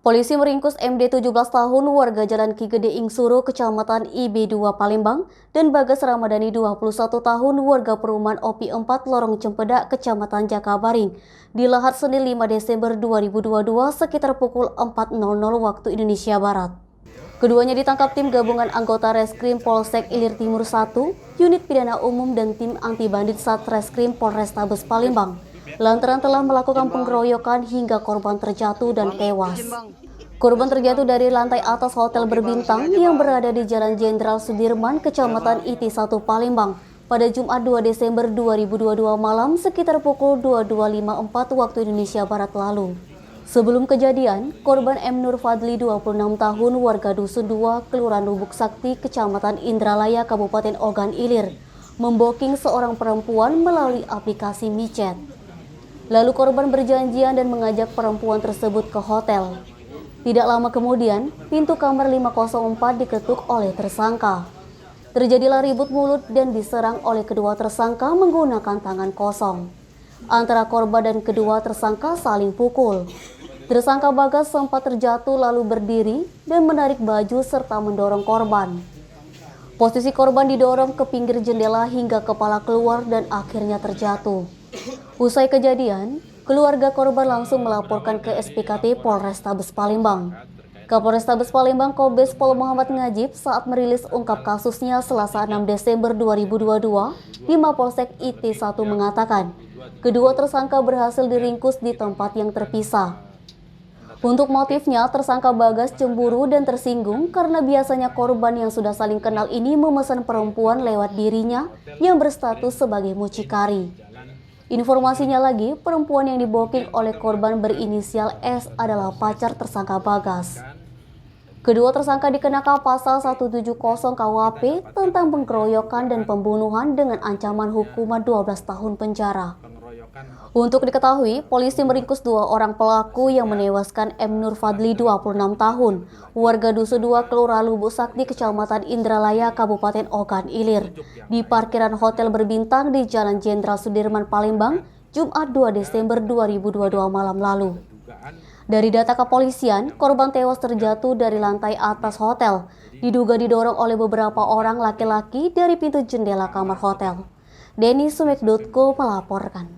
Polisi meringkus MD 17 tahun warga Jalan Ki Gede Ingsuro, Kecamatan IB2 Palembang, dan Bagas Ramadhani 21 tahun warga perumahan OPI 4 Lorong Cempedak, Kecamatan Jakabaring, di Lahat Senin 5 Desember 2022 sekitar pukul 4.00 waktu Indonesia Barat. Keduanya ditangkap tim gabungan anggota Reskrim Polsek Ilir Timur 1, Unit Pidana Umum dan tim anti bandit Satreskrim Polrestabes Palembang, lantaran telah melakukan pengeroyokan hingga korban terjatuh dan tewas. Korban terjatuh dari lantai atas hotel berbintang yang berada di Jalan Jenderal Sudirman, Kecamatan IT1 Palembang, pada Jumat 2 Desember 2022 malam sekitar pukul 22.54 waktu Indonesia Barat lalu. Sebelum kejadian, korban M. Nur Fadli 26 tahun warga Dusun 2, Kelurahan Lubuk Sakti, Kecamatan Indralaya, Kabupaten Ogan Ilir, memboking seorang perempuan melalui aplikasi micet. Lalu korban berjanjian dan mengajak perempuan tersebut ke hotel. Tidak lama kemudian, pintu kamar 504 diketuk oleh tersangka. Terjadilah ribut mulut dan diserang oleh kedua tersangka menggunakan tangan kosong. Antara korban dan kedua tersangka saling pukul. Tersangka Bagas sempat terjatuh lalu berdiri dan menarik baju serta mendorong korban. Posisi korban didorong ke pinggir jendela hingga kepala keluar dan akhirnya terjatuh. Usai kejadian, keluarga korban langsung melaporkan ke SPKT Polrestabes Palembang. Kapolrestabes Palembang Kombes Pol Muhammad Ngajib saat merilis ungkap kasusnya Selasa 6 Desember 2022 di Mapolsek IT1 mengatakan, kedua tersangka berhasil diringkus di tempat yang terpisah. Untuk motifnya, tersangka Bagas cemburu dan tersinggung karena biasanya korban yang sudah saling kenal ini memesan perempuan lewat dirinya yang berstatus sebagai mucikari. Informasinya lagi, perempuan yang diboking oleh korban berinisial S adalah pacar tersangka Bagas. Kedua tersangka dikenakan pasal 170 KUHP tentang pengeroyokan dan pembunuhan dengan ancaman hukuman 12 tahun penjara. Untuk diketahui, polisi meringkus dua orang pelaku yang menewaskan M. Nur Fadli 26 tahun, warga Dusun 2 Kelurahan Lubuk Sakti, Kecamatan Indralaya, Kabupaten Ogan Ilir, di parkiran hotel berbintang di Jalan Jenderal Sudirman, Palembang, Jumat 2 Desember 2022 malam lalu. Dari data kepolisian, korban tewas terjatuh dari lantai atas hotel, diduga didorong oleh beberapa orang laki-laki dari pintu jendela kamar hotel. Denny Sumek.co melaporkan.